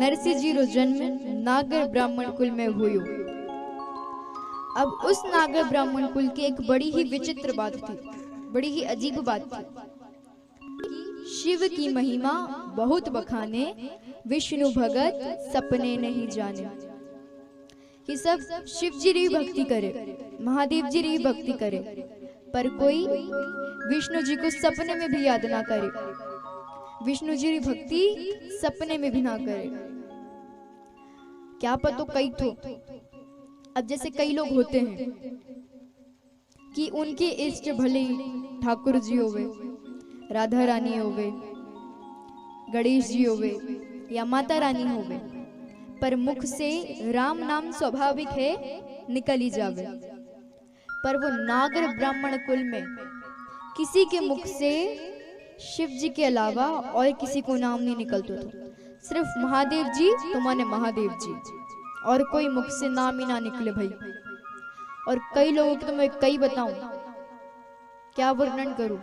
नरसिंह जी रो जन्म नागर ब्राह्मण कुल में हुयो। अब उस नागर ब्राह्मण कुल की एक बड़ी ही विचित्र बात थी, बड़ी ही अजीब बात थी। शिव की महिमा बहुत बखाने, विष्णु भगत सपने नहीं जाने। कि सब शिव जी री भक्ति करे, महादेव जी री भक्ति करे, पर कोई विष्णु जी को सपने में भी याद ना करे, विष्णु जी री भक्ति सपने में भी ना करे। क्या पता कई तो अब जैसे कई लोग होते हैं कि उनके इष्ट भले ठाकुर जी होवे, राधा रानी होवे, गणेश जी होवे या माता रानी होवे, पर मुख से राम नाम स्वाभाविक है निकल ही जावे। पर वो नागर ब्राह्मण कुल में किसी के मुख से शिव जी के अलावा और किसी को नाम नहीं निकलता था। सिर्फ महादेव जी तो माने महादेव जी, और कोई मुख से नाम ही ना निकले भाई। और कई लोगों की तो मैं कई बताऊं, क्या वर्णन करूं।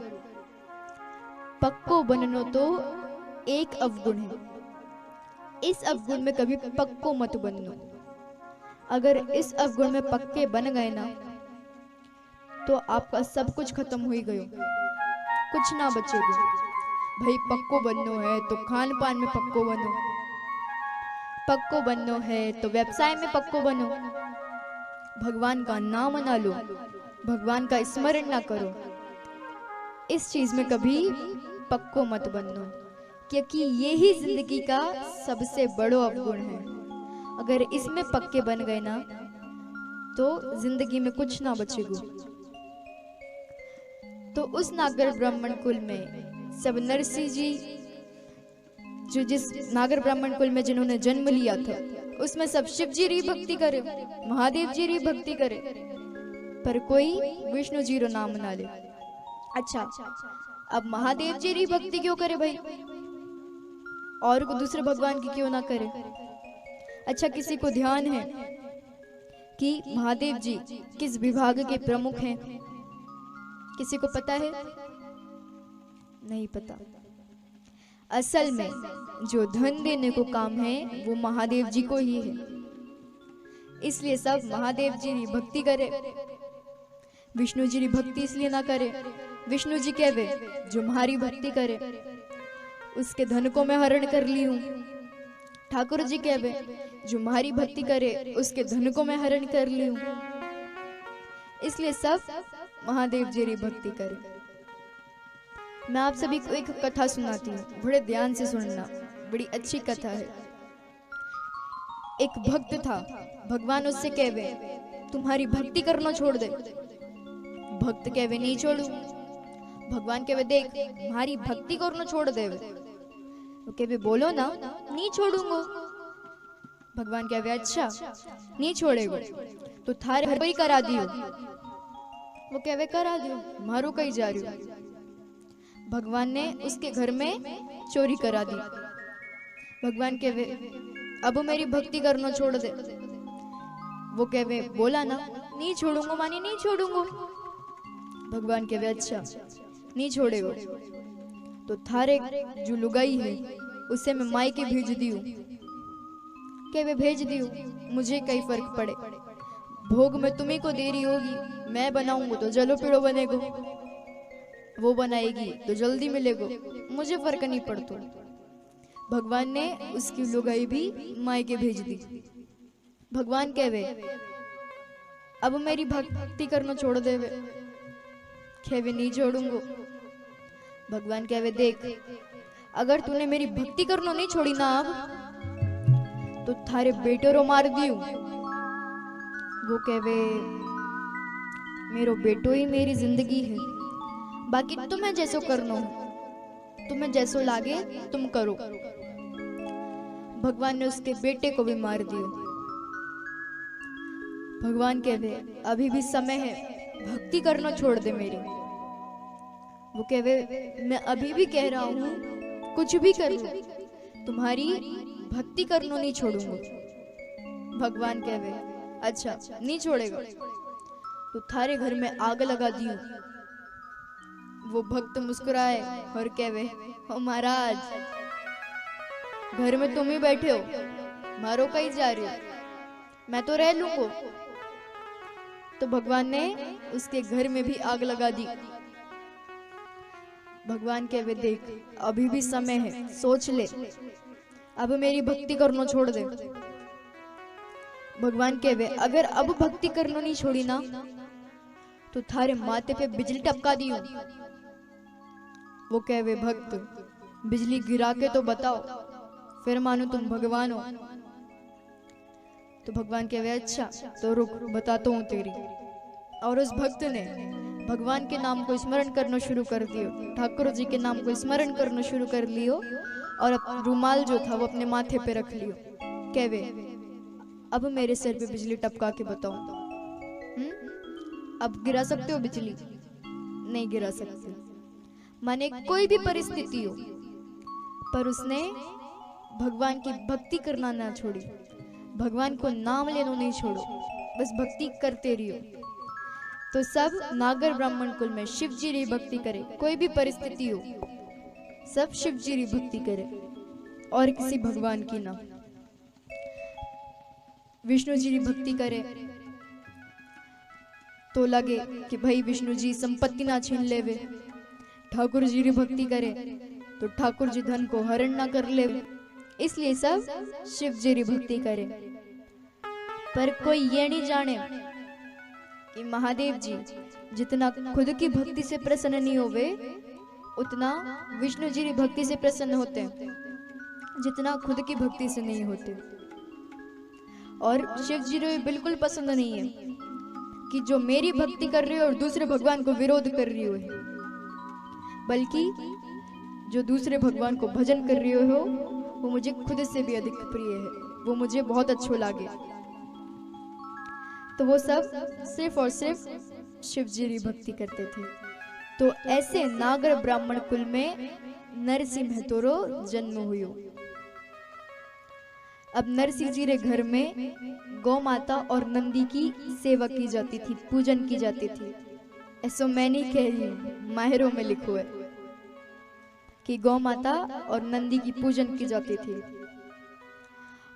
पक्को बननो तो एक अवगुण है, इस अवगुण में कभी पक्को मत बननो। अगर इस अवगुण में पक्के बन गए ना तो आपका सब कुछ खत्म हो ही गयो, कुछ ना बचेगा। भाई पक्को बननो है तो खान पान में पक्को बनो, पक्को बननो है तो व्यवसाय में पक्को बनो, भगवान का नाम ना लो, भगवान का स्मरण ना करो, इस चीज में कभी पक्को मत बननो, क्योंकि यही जिंदगी का सबसे बड़ो अवगुण है। अगर इसमें पक्के बन गए ना तो जिंदगी में कुछ ना बचेगा। तो उस नागर ब्राह्मण कुल में सब नरसिंह जी, जो जिस नागर ब्राह्मण कुल में जिन्होंने जन्म लिया था, उसमें सब शिव जी री भक्ति करे, महादेव जी री भक्ति करे, पर कोई विष्णु जी रो नाम ना ले। अच्छा, अब महादेव जी री भक्ति क्यों करे भाई, और को दूसरे भगवान की क्यों ना करे। अच्छा, किसी को ध्यान है कि महादेव जी किस विभाग के प्रमुख हैं? किसी को पता है? नहीं पता। असल में जो धन देने को काम है वो महादेव जी को ही है, इसलिए सब महादेव जी की भक्ति करे, विष्णु जी की भक्ति इसलिए ना करे। विष्णु जी कहवे जो हमारी भक्ति करे उसके धन को मैं हरण कर ली हूं। ठाकुर जी कहवे जो हमारी भक्ति करे उसके धन को मैं हरण कर ली हूं, इसलिए सब महादेव जी की भक्ति करे। मैं आप सभी को एक कथा सुनाती हूँ, बड़े ध्यान से सुनना, बड़ी अच्छी कथा है। एक भक्त था, भगवान उससे कहवे तुम्हारी भक्ति करना छोड़ दे। भक्त कहवे नहीं छोड़ू। भगवान कहवे देख तुम्हारी भक्ति करना छोड़ दे। वो कहवे बोलो ना, नहीं छोड़ूंगा। भगवान कहवे अच्छा नहीं छोड़ेगो तो थारे घर ही करा दियो। वो कहवे करा दियो, मारो कहीं जा रही हो। भगवान ने उसके घर में चोरी करा दी। भगवान कहवे अब मेरी भक्ति करना छोड़ दे। वो कहवे बोला ना, नहीं छोड़ूंगा मानी नहीं छूडूंगा। भगवान कहवे अच्छा नहीं छोड़ेगो तो थारे जो लुगाई है उसे मैं मायके भेज दियो। कहवे भेज दियो, मुझे कई फर्क पड़े, भोग में तुम्ही को देरी होगी, मैं बनाऊंगा तो जलो पीड़ो बनेगो, वो बनाएगी तो जल्दी मिलेगो, मुझे फर्क नहीं पड़तो। भगवान ने उसकी लुगाई भी मायके भेज दी। भगवान कहवे अब मेरी भक्ति करना छोड़ देवे। कहवे नहीं छोड़ूंगो। भगवान कहवे देख अगर तूने मेरी भक्ति करना नहीं छोड़ी ना अब तो थारे बेटे रो मार दियो। वो कहवे मेरो बेटो ही मेरी जिंदगी है, बाकी तुम्हें जैसो करना हो, तुम्हें जैसो लागे तुम करो। भगवान ने उसके बेटे को भी मार दियो। भगवान कहवे अभी भी समय है, भक्ति करना छोड़ दे मेरी। वो कहवे मैं अभी भी कह रहा हूं कुछ भी कर लो, तुम्हारी भक्ति करना नहीं छोड़ूंगा। भगवान कहवे अच्छा नहीं छोड़ेगा तो थारे घर में आग लगा दियो। वो भक्त मुस्कुराए और कहवे ओ महाराज घर में तुम ही बैठे हो, मारो कहीं जा रहे हो, मैं तो रह लूंगा। तो भगवान ने उसके घर में भी आग लगा दी। भगवान कहे वे देख अभी भी समय है, सोच ले, अब मेरी भक्ति करना छोड़ दे। भगवान कहे वे अगर अब भक्ति करना नहीं छोड़ी ना तो थारे माथे पे बिजली टपका दी हूं। वो कहे वे भक्त बिजली गिरा के तो बताओ, फिर मानो तुम भगवान हो। तो भगवान कहे वे अच्छा तो रुक बताता हूं तेरी। और उस भक्त ने भगवान के नाम को स्मरण करना शुरू कर दियो, ठाकुर जी के नाम को स्मरण करना शुरू कर लियो और रुमाल जो था वो अपने माथे पे रख लियो। कहवे अब मेरे सिर पे बिजली टपका के बताओ, अब गिरा सकते हो बिजली? नहीं गिरा सकते। माने कोई भी परिस्थिति हो पर उसने भगवान की भक्ति करना ना छोड़ी, भगवान को नाम लेना नहीं छोड़ो, बस भक्ति करते रहियो। तो सब नागर ब्राह्मण कुल में शिव जी री भक्ति करे, कोई भी परिस्थिति हो सब शिव जी री भक्ति करे और किसी भगवान की ना। विष्णु जी री भक्ति करे तो लगे कि भाई विष्णु जी संपत्ति ना छीन लेवे, ठाकुर जी री भक्ति करे तो ठाकुर जी धन को हरण ना कर लेवे, इसलिए सब शिव जी री भक्ति करे। पर कोई ये नहीं जाने कि महादेव जी जितना खुद की भक्ति से प्रसन्न नहीं होवे उतना विष्णु जी की भक्ति से प्रसन्न होते हैं, जितना खुद की भक्ति से नहीं होते। और शिव जी को बिल्कुल पसंद नहीं है कि जो मेरी भक्ति कर रही हो और दूसरे भगवान को विरोध कर रही हो, बल्कि जो दूसरे भगवान को भजन कर रही हो वो मुझे खुद से भी अधिक प्रिय है, वो मुझे बहुत अच्छा लागे। तो वो सब सिर्फ और सिर्फ शिव जी की भक्ति करते थे। तो ऐसे नागर ब्राह्मण कुल में नरसिंह महतोरो जन्म हुयो। अब नरसिंह जी रे घर में गौ माता और नंदी की सेवा की जाती थी, पूजन की जाती थी। ऐसो मैं नहीं कह रही हूं, माहिरों में लिखो है कि गौ माता और नंदी की पूजन की जाती थी।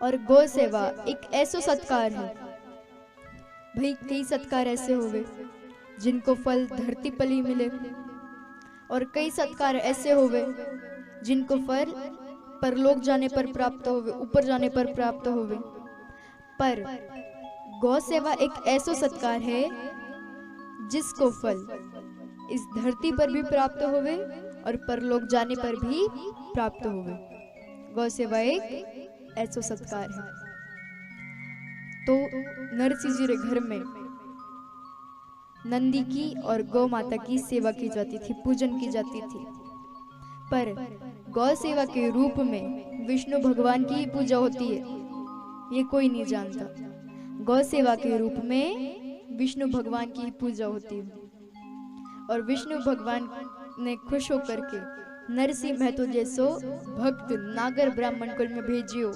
और गौ सेवा एक ऐसा सत्कार है, भाई कई सत्कार ऐसे होवे जिनको फल धरती पर ही मिले और कई सत्कार ऐसे होवे जिनको फल परलोक जाने पर प्राप्त होवे, ऊपर जाने पर प्राप्त होवे। पर गौ सेवा एक ऐसा सत्कार है जिसको फल इस धरती पर भी प्राप्त होवे और परलोक जाने पर भी प्राप्त होवे। गौ सेवा एक ऐसा सत्कार है। तो नरसिंह जी के घर में नंदी की और गौ माता की सेवा की जाती थी, पूजन की जाती थी। पर गौ सेवा के रूप में विष्णु भगवान की पूजा होती है, ये कोई नहीं जानता। गौ सेवा के रूप में विष्णु भगवान की पूजा होती है और विष्णु भगवान ने खुश होकर के नरसिंह महतो जैसो भक्त नागर ब्राह्मण कुल में भेजियो